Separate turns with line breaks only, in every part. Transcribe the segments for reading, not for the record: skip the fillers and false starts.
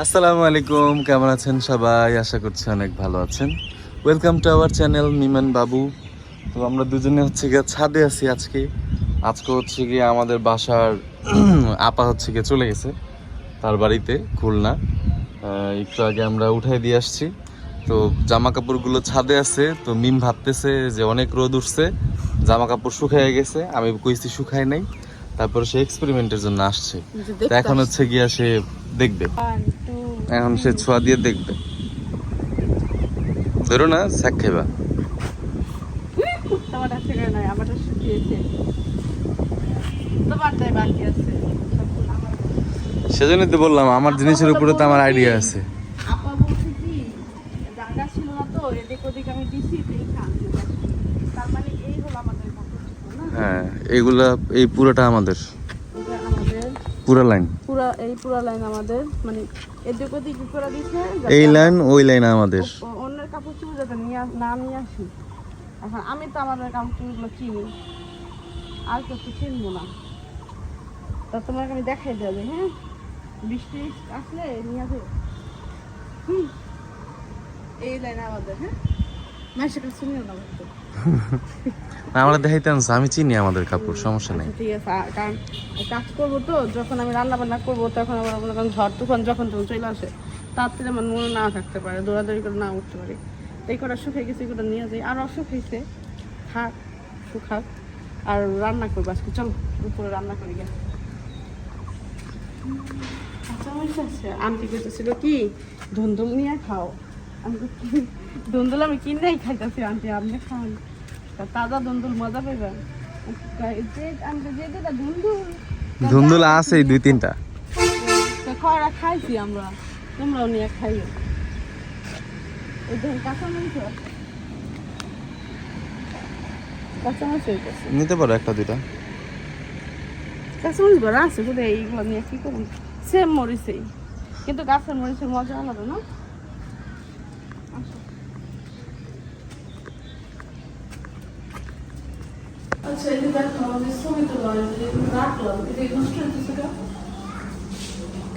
আসসালামু আলাইকুম, কেমন আছেন সবাই? আশা করছি অনেক ভালো আছেন। ওয়েলকাম টু আওয়ার চ্যানেল মিমান বাবু। তো আমরা দুজনে হচ্ছে গিয়ে ছাদে আছি আজকে হচ্ছে গিয়ে আমাদের বাসার আপা হচ্ছে গিয়ে চলে গেছে তার বাড়িতে খুলনা। একটু আগে আমরা উঠাই দিয়ে আসছি। তো জামা কাপড়গুলো ছাদে আছে, তো মিম ভাবতেছে যে অনেক রোদ উঠছে, জামা কাপড় শুকায় গেছে। আমি কইছি শুকায় নাই, তারপর সে এক্সপেরিমেন্টের জন্য আসছে। তো এখন হচ্ছে গিয়া সে দেখবে, এখন সে ছোঁয়া দিয়ে দেখবে। ধরো না, শাক খাইবা। সেজন্যই তো বললাম আমার জিনিসের উপরে তো আমার আইডিয়া আছে। হ্যাঁ, এইগুলা এই পুরোটা আমাদের, পুরো লাইন,
পুরা লাইন আমাদের, মানে এদিক ওদিক করে দিছে।
এই লাইন ওই লাইন আমাদের।
অন্যের কাপড় চোপড় যাতে না নিয়ে আসি। এখন আমি তো আমাদের কাপড় চোপড়গুলো চিনি, আর কিছু চিনবো না। তা তোমাকে আমি দেখাই দেবে। হ্যাঁ, বৃষ্টি আসলে নিয়ে আসবে। এই লাইন আমাদের। হ্যাঁ, মাসের কাছে নিও না।
আমরা দেখাইতে আনছি, আমি চিনি আমাদের কাপড়, সমস্যা নেই।
ঠিক আছে, কারণ কাজ করবো তো, যখন আমি রান্না বান্না করবো তখন আমার মনে করেন ঝড় তুফান যখন চলে আসে, তাড়াতাড়ি আমার মনে না থাকতে পারে, দৌড়াদৌড়ি করে না উঠতে পারি। এই কটা শুকিয়ে গেছে, এই কটা নিয়ে যাই। আর অসুখ হয়েছে, থাক শুকাক। আর রান্না করবো আজকে, চল উপরে রান্না করি গে। আন্টি কইতেছিল কি ধুন্দুল নিয়ে খাও। আমি ধুন্দুল আমি কিনেই খাইতেছি। আন্টি আপনি খান, তাজা ধুন্দুল মজা পাইবেন।
ধুন্দুল আছে 2-3টা।
খয়রা খাইছি আমরা, তোমরাও নিয়ে খাইও। এই দেখেন কাঁচামরিচ, কাঁচামরিচ
নিতে পারো 1-2টা।
কাঁচামরিচ ভরা আছে বলে এইগুলো নিয়ে কি করুন। সেম মরিচই, কিন্তু গাছের মরিচের মজা আলাদা না। আচ্ছা, এই যে দেখো আমি ছবি তোলা রাখলাম, এটা নষ্ট হচ্ছে।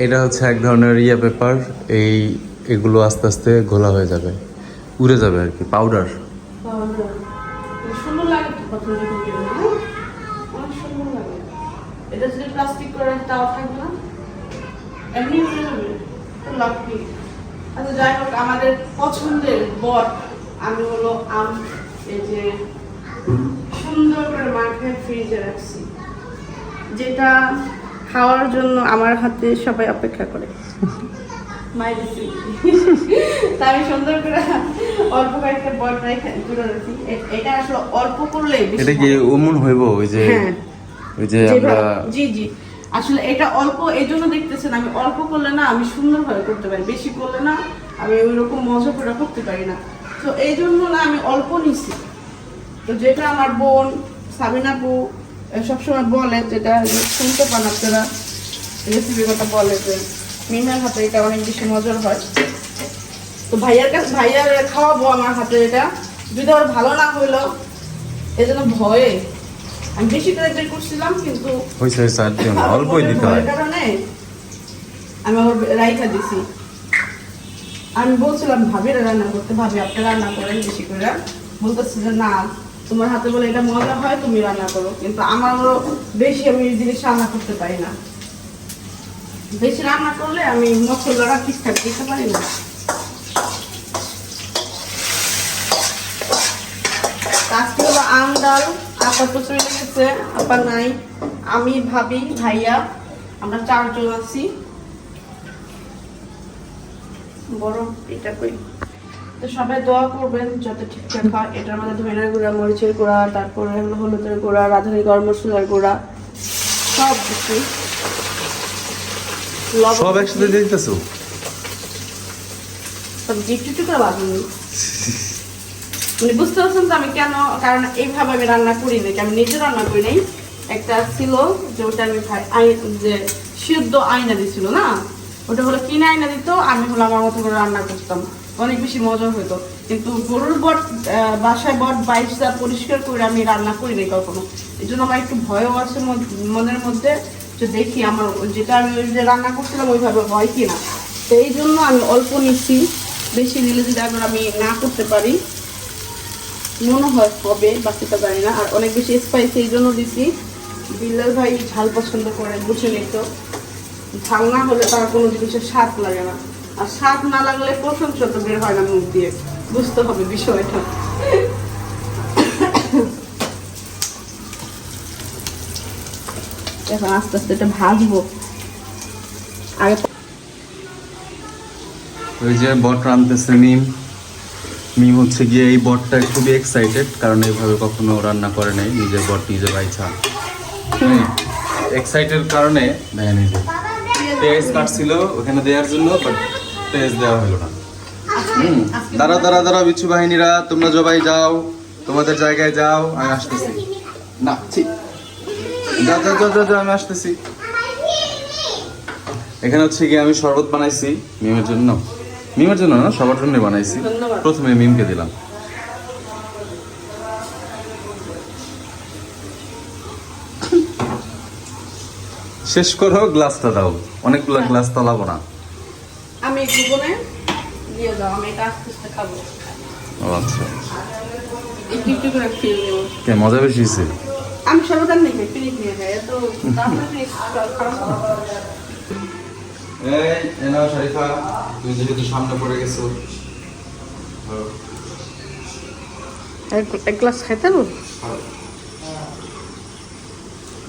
এটা হচ্ছে এক ধরনের পেপার। এগুলো আস্তে আস্তে ঘোলা হয়ে যাবে, উড়ে যাবে আর কি, পাউডার।
সুন্দর লাগে তো, কত রকম অনেক সুন্দর লাগে। এটা যদি প্লাস্টিক করে তাও থাকবে না, এমনি উড়ে যাবে, লাভি। আচ্ছা যাই হোক, আমাদের পছন্দের বট আমি হলো আম, এই যে সুন্দর করে মাখে ফ্রিজে রাখছি, যেটা খাওয়ার জন্য আমার হাতে সবাই অপেক্ষা করে। আমি সুন্দর করে অল্প কয়েকটা বট রেখে দূরে রাখি। এটা আসলে অল্প করলে
এটা কি ওমন হইব? ওই যে ওই যে আমরা
জি জি, আসলে এটা অল্প এই জন্য দেখতেছেন, আমি অল্প করলে না আমি সুন্দরভাবে করতে পারি, বেশি করলে না আমি ওইরকম মজা করে করতে পারি না। তো এই জন্য না আমি অল্প নিছি। তো যেটা আমার বোন সাবিনা বউ সবসময় বলে, যেটা শুনতে পান আপনারা রেসিপির কথা, বলে যে মিমের হাতে এটা অনেক বেশি মজার হয়। তো ভাইয়ার খাওয়াবো আমার হাতে এটা, যদি ওর ভালো না হইলো এই জন্য ভয়ে আমি বেশি করে ট্রাই করছিলাম, কিন্তু
অল্পই দিতে হয়
কারণে আমি ওর রাইখা দিছি। আমি বলছিলাম ভাবিরা রান্না করতে, ভাবি আপনি রান্না করেন বেশি করে। বলতেছি যে না, তোমার হাতে বলে এটা মজা হয়, তুমি রান্না করো। কিন্তু আমারও বেশি আমি এই জিনিস রান্না করতে পারি না। বেশি রান্না করলে আমি মশলাটা ঠিকঠাক দিতে পারি না। আজকে হলো আম ডাল, আপা তো চলে গেছে, আপা নাই, আমি ভাবি ভাইয়া, আমরা 4 জন আছি। বড় এটা কই, তো সবাই দোয়া করবেন যাতে ঠিকঠাক হয়। এটার মধ্যে ধনিয়ার গুঁড়া, মরিচের গুঁড়া, তারপরে হলুদের গুঁড়া, রাঁধুনি গরম মশলার গুঁড়া, সব কিছু
সব একসাথে দিয়ে দিতেছো।
সব একটু করে বাজুনি, মানে বুঝতে পারছেন তো আমি কেন, কারণ এইভাবে আমি রান্না করি নাই, আমি নিজে রান্না করি নাই। একটা ছিল যে ওটা আমি যে সিদ্ধ আয়না দিছিল না, ওটা হলো কিনে আয়না দিত, আমি হলো আমার মতো করে রান্না করতাম, অনেক বেশি মজা হতো। কিন্তু গরুর বট বাসায় বট বাইশটা পরিষ্কার করে আমি রান্না করি নাই কখনো। এই জন্য আমার একটু ভয়ও আছে মনের মধ্যে, যে দেখি আমার যেটা আমি ওই যে রান্না করছিলাম ওইভাবে হয় কিনা। তো এই জন্য আমি অল্প নিচ্ছি, বেশি নিলে যদি আবার আমি না করতে পারি মনে হয় হবে, বাকিটা জানি না। আর অনেক বেশি স্পাইসি এই জন্য দিছি, বিল্লাল ভাই ঝাল পছন্দ করে, বুঝে নিত। ঝাল না হলে তার কোনো জিনিসের স্বাদ লাগে না, আর স্বাদ না লাগলে প্রশংসা তো বের হয় না মুখ দিয়ে, বুঝতে হবে বিষয়টা। এখন আস্তে আস্তে এটা ভাজবো। আগে
ওই যে বট রাঁধতেছে মিম। মিম হচ্ছে গিয়ে এই বটটা খুবই এক্সাইটেড, কারণ এইভাবে কখনো রান্না করে নাই, নিজের বট নিজের বাইছা। এক্সাইটেড কারণে দেখেন এই যে পেঁয়াজ কাটছিল ওখানে দেওয়ার জন্য, বাট পেঁয়াজ দেওয়া হলো না। দাঁড়া দাঁড়া দাঁড়া বিচ্ছু বাহিনীরা, তোমরা সবাই যাও তোমাদের জায়গায় যাও, আমি আসতেছি। না ঠিক যা যা যা যা যা, আমি আসতেছি। এখানে হচ্ছে গিয়ে আমি শরবত বানাইছি মিমের জন্য, মিমের জন্য না সবার জন্য বানাইছি।
ধন্যবাদ।
প্রথমে মিমকে দিলাম। শেষ করো, গ্লাসটা দাও, অনেকগুলো গ্লাস তলাবো না।
আমি জীবনে দিয়ে দাও, আমি এটা আস্তে আস্তে খাবো,
ও আচ্ছা,
একটু একটু করে খেয়ে নেবো।
কে মজা বেশি হয়েছে?
আমি সর্বদান নিয়ে খাই, পিনিক নিয়ে খাই, এত খারাপ।
এই নাও শরীফা, তুমি যেহেতু সামনে পড়ে গেছো।
এক গ্লাস খাইতে পারবো?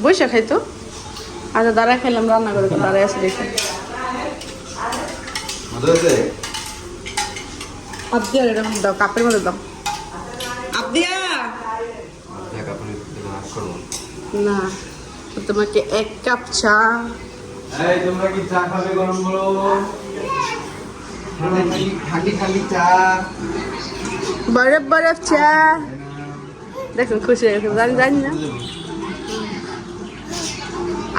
বৈশা খাইতো। আচ্ছা দাঁড়ায় খাইলাম, রান্না করে দাঁড়ায় আছে দেখে।
মজা হয়েছে?
আবদিয়া এরকম দাও, কাপের মধ্যে দাও। আবদিয়া না, তোমাকে 1 কাপ চা।
এই তোমরা কি চা খাবে? গরম গরম খালি খালি চা,
বরফ বরফ চা। দেখুন খুশি হয়ে গেছে, জানি না।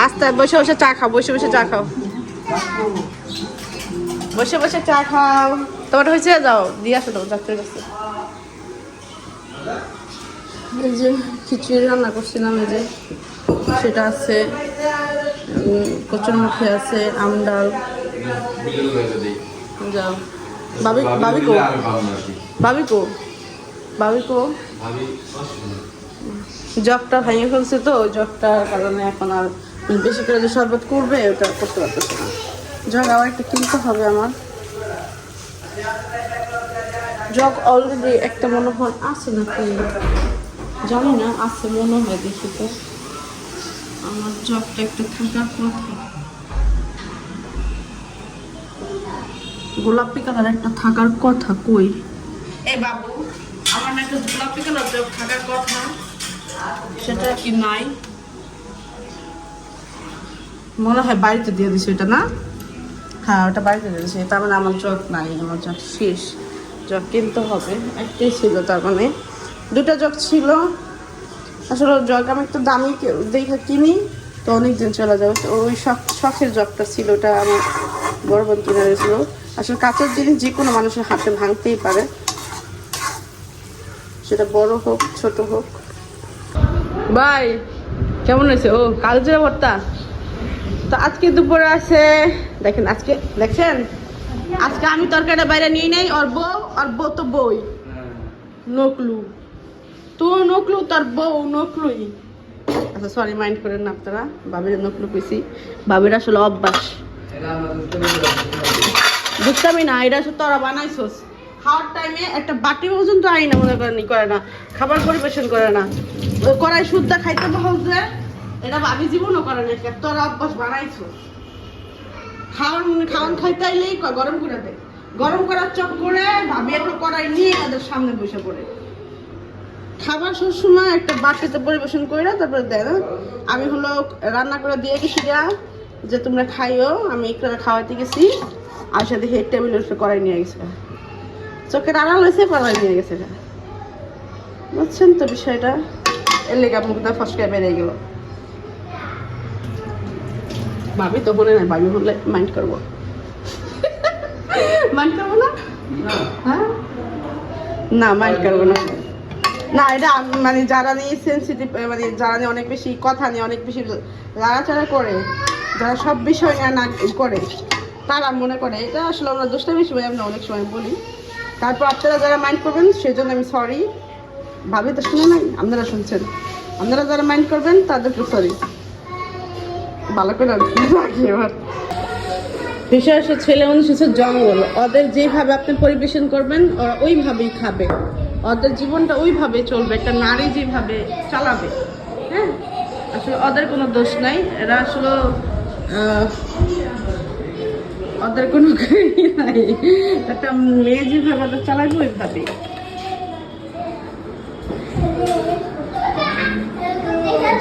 আস্তে বসে বসে চা খাও, বসে বসে চা খাও, বসে বসে চা খাও। তোমার হয়েছে? যাও দিয়ে আসো তোমার ডাক্তারের কাছে। এই যে খিচুড়ি রান্না করছিলাম, এই যে সেটা আছে, কচুরমুখী আছে, আম ডাল। যাও ভাবি, ভাবি কো, ভাবি কো, ভাবি কো। জগটা ভেঙে ফেলছে তো, ওই জগটার কারণে এখন আর বেশি করে যে শরবত করবে ওটা করতে পারতেছে না। জগ আবার একটা কিনতে হবে আমার। জগ অলরেডি একটা মনে হয় আছে নাকি জানি না, আছে মনে হয়, দেখি তো। আমার জগটা একটা থাকার কথা, গোলাপি কালার একটা থাকার কথা। কই এ বাবু, আমার না একটা গোলাপি কালার জগ থাকার কথা, সেটা কি নাই? মনে হয় বাড়িতে দিয়ে দিছে এটা, না? হ্যাঁ ওটা বাড়িতে দিয়ে দিছে, তার মানে আমার জগ নাই, আমার জগ শেষ। জগ কিনতে হবে, একটাই ছিল, তার মানে 2টা জগ ছিল। আসলে জগ আমি একটু দামি দেখে কিনি তো অনেক দিন চলে যাবে, তো ওই শখের জগটা ছিল, ওটা আমার বড় বোন কিনে দিয়েছিল। আসলে কাঁচের জিনিস যে কোনো মানুষের হাতে ভাঙতেই পারে, সেটা বড় হোক ছোট হোক। ভাই কেমন হয়েছে? ও কালো জিরা ভর্তা। তো আজকে দুপুরে আছে, দেখেন আজকে দেখছেন, আজকে আমি তরকারিটা বাইরে নিয়ে নেই, আর বউ তো বই নকলু, তো নকলু তার বউ নকলুই। আচ্ছা সরি, মাইন্ড করেন না আপনারা, বাবির নকলু কইছি, বাবির আসলে অভ্যাস। বুঝতামই না, এটা আসলে তোরা বানাইছস। খাওয়ার টাইমে একটা বাটি পর্যন্ত আইনা মনে করেন করে না, খাবার পরিবেশন করে না, কড়াই শুদ্ধ খাইতে বলছে, এটা ভাবি জীবনও করে না। তোরা অভ্যাস বানাইছস, খাওয়ান খাইতে আইলেই গরম করে দে, গরম করার চক করে ভাবি একটা কড়াই নিয়ে তাদের সামনে বসে পড়ে খাবার সবসময় একটা বাটিতে পরিবেশন করে তারপরে দেয় না। আমি হলো রান্না করে দিয়ে গেছি যে তোমরা খাইও, আমি একটু খাওয়াইতে গেছি, আর সাথে হেড টেবিলের উপরে কড়াই নিয়ে গেছে, চোখের আড়াল হয়েছে, কড়াই নিয়ে গেছে। বুঝছেন তো বিষয়টা? এর লেগে মুখটা ফসকায় বেরিয়ে গেল। ভাবি তো বলে নাই, ভাবি বললে মাইন্ড করবো, মাইন্ড করবো না? হ্যাঁ না, মাইন্ড করবো না। না এটা মানে যারা নিয়ে সেন্সিটিভ, মানে যারা নিয়ে অনেক বেশি কথা নিয়ে অনেক বেশি লাড়াচাড়া করে, যারা সব বিষয় নিয়ে না করে, তারা মনে করে। এটা আসলে আমরা দোষটাই সময় আমরা অনেক সময় বলি। তারপর আপনারা যারা মাইন্ড করবেন সেই জন্য আমি সরি। ভাবি তো শুনে নাই, আপনারা শুনছেন। আপনারা যারা মাইন্ড করবেন তাদেরকে সরি। ভালো করে রাখি এবার। বিষয় হচ্ছে ছেলে মানুষ হচ্ছে জঙ্গল, ওদের যেভাবে আপনি পরিবেশন করবেন ওরা ওইভাবেই খাবে, ওদের জীবনটা ওইভাবে চলবে, একটা নারী যেভাবে চালাবে। হ্যাঁ, আসলে ওদের কোনো দোষ নাই, এরা আসলে ওদের কোনো নাই, একটা মেয়ে যেভাবে ওদের চালাবে ওইভাবেই।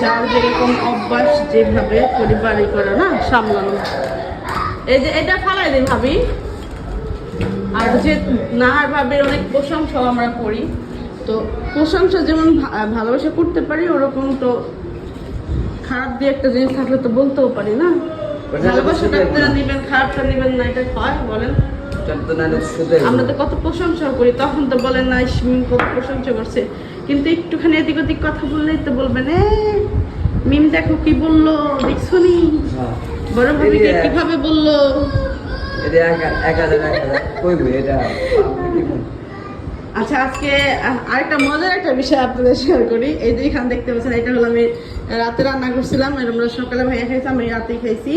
যার যেরকম অভ্যাস, যেভাবে পরিবারই করে না সামলানো। এই যে এটা ফালাই দিই ভাবি। আর যে নাহার ভাবির অনেক প্রশংসাও আমরা করি, তো প্রশংসা যেমন ভালোবাসা করতে পারি, ওরকম তো খারাপ দিয়ে একটা জিনিস থাকলে তো বলতেও পারি না। ভালোবাসাটা আপনারা নিবেন, খারাপটা নিবেন না, এটা হয় বলেন। আমরা তো কত প্রশংসা করি, তখন তো বলেন না মিম কত প্রশংসা করছে, কিন্তু একটুখানি এদিক ওদিক কথা বললেই তো বলবেন মিম দেখো কি বললো, দেখছো নি বড় ভাবিকে কিভাবে বললো। আচ্ছা, আজকে আরেকটা মজার একটা বিষয় আপনাদের শেয়ার করি। এই যে এখানে দেখতে পাচ্ছেন, এটা হলো আমি রাতে রান্না করছিলাম, আমরা সকালে ভাইয়া খাইছি, আমি রাতে খাইছি।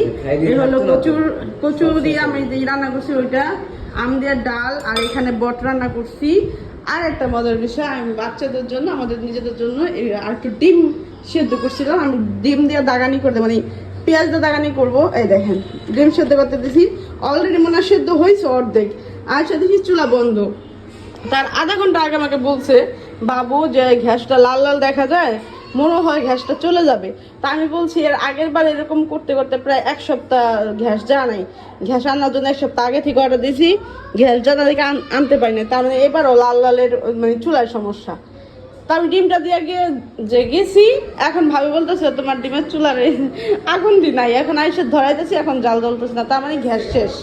এই হলো কচুর দিয়ে আমি যে রান্না করছি ওইটা, আম দিয়ে ডাল, আর এখানে বট রান্না করছি। আর একটা মজার বিষয়, আমি বাচ্চাদের জন্য, আমাদের নিজেদের জন্য আর একটু ডিম সেদ্ধ করছিলাম। আমি ডিম দিয়ে দাগানি করতে, মানে পেঁয়াজ দিয়ে দাগানি করবো। এই দেখেন ডিম সেদ্ধ করতে দিয়েছি, অলরেডি মনে হয় সেদ্ধ হয়েছে অর্ধেক। আর সাথে চুলা বন্ধ। তার আধা ঘন্টা আগে আমাকে বলছে বাবু যে গ্যাসটা লাল লাল দেখা যায়, মনে হয় গ্যাসটা চলে যাবে। তা আমি বলছি এর আগের বার এরকম করতে করতে প্রায় এক সপ্তাহ গ্যাস জানা নাই, গ্যাস আনার জন্য এক সপ্তাহ আগে থেকে অর্ডার দিয়েছি, গ্যাস জানা দেখে আনতে পারিনি। তার মানে এবারও লাল লালের মানে চুলার সমস্যা। তা আমি ডিমটা দিয়ে গিয়ে যে গেছি, এখন ভাবি বলতেছে তোমার ডিমের চুলার আগুন দি নাই, এখন আইসে ধরাইতেছি, এখন জাল জ্বলতেছে না, তার মানে গ্যাস শেষ।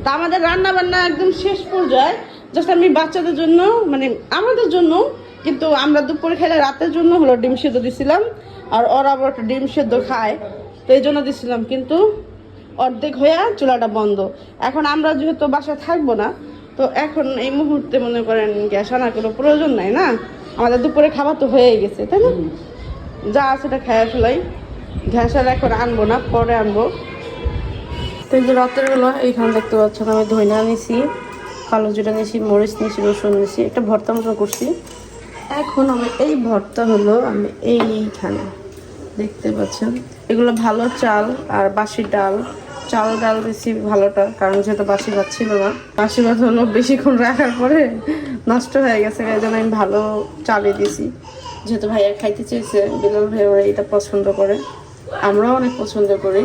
তা আমাদের রান্না বান্না একদম শেষ পর্যায়ে, জাস্ট আমি বাচ্চাদের জন্য, মানে আমাদের জন্য, কিন্তু আমরা দুপুরে খেলে রাতের জন্য হলো ডিম সেদ্ধ দিছিলাম। আর ওরা আবার একটা ডিম সেদ্ধ খায়, তো এই জন্য দিছিলাম, কিন্তু অর্ধেক হয়ে চুলাটা বন্ধ। এখন আমরা যেহেতু বাসায় থাকবো না, তো এখন এই মুহূর্তে মনে করেন গ্যাস আনার কোনো প্রয়োজন নাই না, আমাদের দুপুরে খাবার তো হয়েই গেছে, তাই না? যা আছে সেটা খেয়ে ফেলাই, গ্যাস আর এখন আনবো না, পরে আনবো। তো এই যে রাতের বেলা এইখানে দেখতে পাচ্ছেন আমি ধইনা নিছি, কালো জিরা নিয়েছি, মরিচ নিয়েছি, রসুন নিয়েছি, একটা ভর্তা মতো করছি। এখন আমি এই ভর্তা হলো আমি এইখানে দেখতে পাচ্ছেন, এগুলো ভালো চাল আর বাসি ডাল, চাল ডাল দিচ্ছি ভালোটা, কারণ যেহেতু বাসি ভাত ছিল না, বাসি ভাত হলো বেশিক্ষণ রাখার পরে নষ্ট হয়ে গেছে, এই জন্য আমি ভালো চালই দিছি। যেহেতু ভাইয়া খাইতে চেয়েছে, বিলাল ভাই ওরা এটা পছন্দ করে, আমরাও অনেক পছন্দ করি।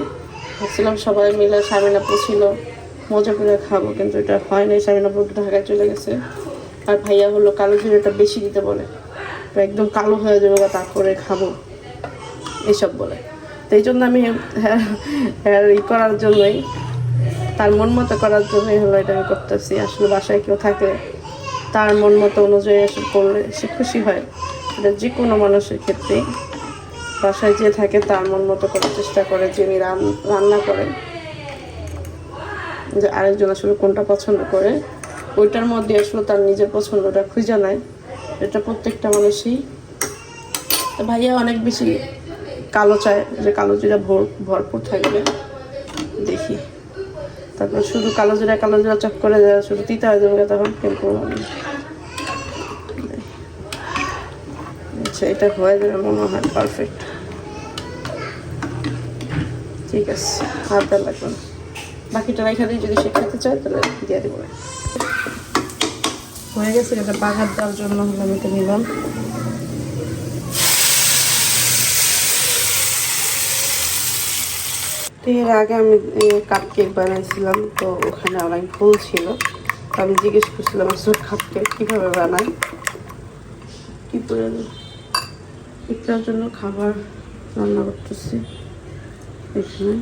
ভাবছিলাম সবাই মিলে সামিনা পুছিল মজা করে খাবো, কিন্তু এটা হয় নাই, সামিনা পুরো ঢাকায় চলে গেছে। আর ভাইয়া হলো কালো জিরাটা বেশি দিতে বলে, একদম কালো হয়ে যাবে বা তারপরে খাবো এসব বলে। তো এই জন্য আমি ই করার জন্যই, তার মন মতো করার জন্যই হলো এটা আমি করতেছি। আসলে বাসায় কেউ থাকলে তার মন মতো অনুযায়ী এসব করলে সে খুশি হয়, এটা যে কোনো মানুষের ক্ষেত্রেই। বাসায় যে থাকে তার মন মতো করার চেষ্টা করে, যিনি রান্না করে, যে আরেকজন আসলে কোনটা পছন্দ করে ওইটার মধ্যে আসলে তার নিজের পছন্দটা খুঁজে নেয়, এটা প্রত্যেকটা মানুষই। তো ভাইয়া অনেক বেশি কালো চায়, যে কালো জিরা ভরপুর থাকবে দেখি, তারপর শুধু কালো জিরা চক করে যায়, শুধু তিতা হয়ে যাবে তখন। কিন্তু আচ্ছা, এটা হয়ে যাবে মনে হয় পারফেক্ট, ঠিক আছে, আর দেওয়া লাগবে না। বাকিটা রেখে দিই, যদি সে খেতে চায় তাহলে দিয়ে দেবো। হয়ে গেছে, এটা বাগার দেওয়ার জন্য হলো আমি এটা নিলাম। তো এর আগে আমি কাপ কেক বানাইছিলাম, তো ওখানে অনেক ভুল ছিল, তো আমি জিজ্ঞেস করছিলাম আসলে কাপ কেক কীভাবে বানাই, কী করে এটার জন্য খাবার রান্না করতেছি এখানে।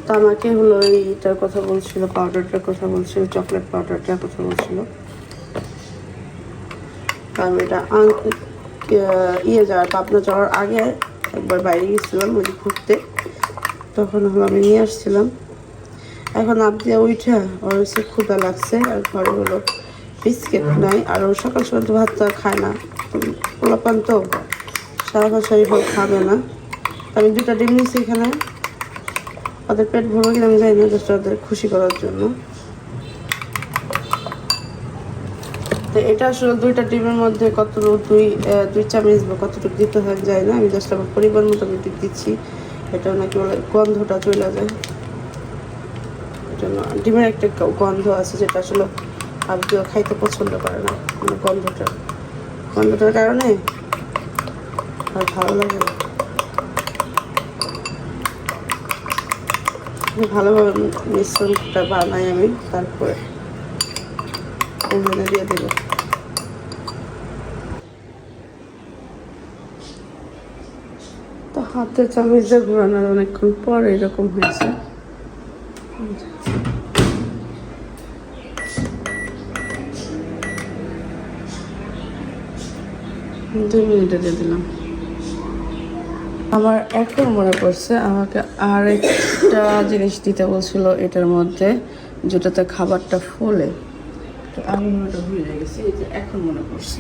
তো আমাকে হলো এইটার কথা বলছিল, পাউডারটার কথা বলছিল, চকলেট পাউডারটার কথা বলছিল। আমি এটা যাওয়ার পাবনা যাওয়ার আগে একবার বাইরে গেছিলাম ওই ঘুরতে, তখন হলো আমি নিয়ে আসছিলাম। এখন আবদিয়া উঠা ওর হচ্ছে ক্ষুধা লাগছে, আর ঘরে হলো বিস্কিট নাই, আর ও সকাল সকাল তো ভাতটা খায় না, পোলাপান তো সারা শরীর খাবে না। আমি 2টা ডিম নিয়েছি এখানে, ওদের পেট ভরবে কিনা আমি জানি না, জাস্ট ওদের খুশি করার জন্য। তো এটা আসলে 2টা ডিমের মধ্যে কতটুকু দুই চামচ বা কতটুকু দিতে হয় যায় না, আমি জাস্ট আমার পরিবার মোটামুটি দিচ্ছি। এটাও নাকি বলে গন্ধটা চলে যায়, জন্য ডিমের একটা গন্ধ আছে যেটা আসলে আবদিও খাইতে পছন্দ করে না, মানে গন্ধটার কারণে আর ভালো লাগে না। ভালোভাবে মিশ্রণটা বানাই আমি, তারপরে ওভেনে দিয়ে দেবো। তো হাতে চামচ দিয়ে ঘোরানোর অনেকক্ষণ পর এরকম হয়েছে। 2 মিনিটে দিয়ে দিলাম। আমার এখন মনে পড়ছে আমাকে আর একটা জিনিস দিতে বলছিল এটার মধ্যে, যেটাতে খাবারটা ফোলে, তো আমি মনেটা ভুলে গেছি, এই যে এখন মনে পড়ছে।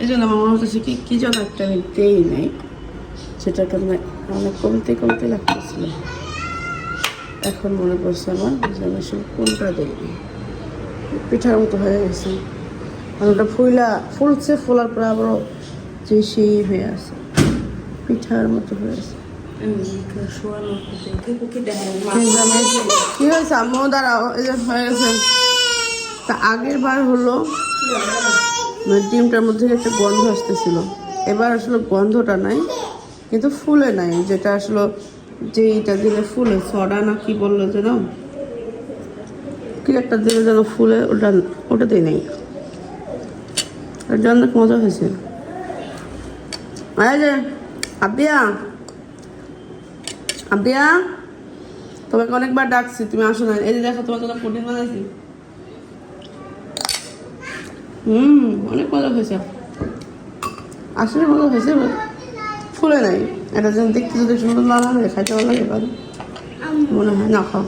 এই জন্য আমার মনে হচ্ছে কি যেন একটা আমি দেই নাই, সেটার কারণে অনেক কমতে লাগতেছিল। এখন মনে পড়ছে আমার যে আমি আসলে কোনটা দিই, পিঠার মতো হয়ে গেছে। আর ওটা ফুলছে, ফোলার পরে আবারও যে সেই হয়ে আছে, পিঠার মতো হয়ে আছে। কি হয়েছে আম্মু? দাঁড়াও, এই যে হয়ে গেছে। তা আগের বার হলো ডিমটার মধ্যে একটা গন্ধ আসতেছিল, এবার আসলে গন্ধটা নাই, কিন্তু ফুলে নাই। যেটা আসলে যেইটা দিলে ফুলে, সডা না কি বললো যেন, কি একটা দিলে যেন ফুলে, ওটাতেই নেই। এটা অনেক মজা হয়েছে। এই যে আব্বিয়া, তোমাকে অনেকবার ডাকছি, তুমি আসো না। এই যে দেখো তোমার জন্য পুডিং বানাইছি। অনেক মজা হয়েছে, আসলে মজা হয়েছে, ফুলে নাই। এটা যেন দেখতে যদি সুন্দর না লাগে, খাইতে ভালো লাগে, মনে হয় না খাও।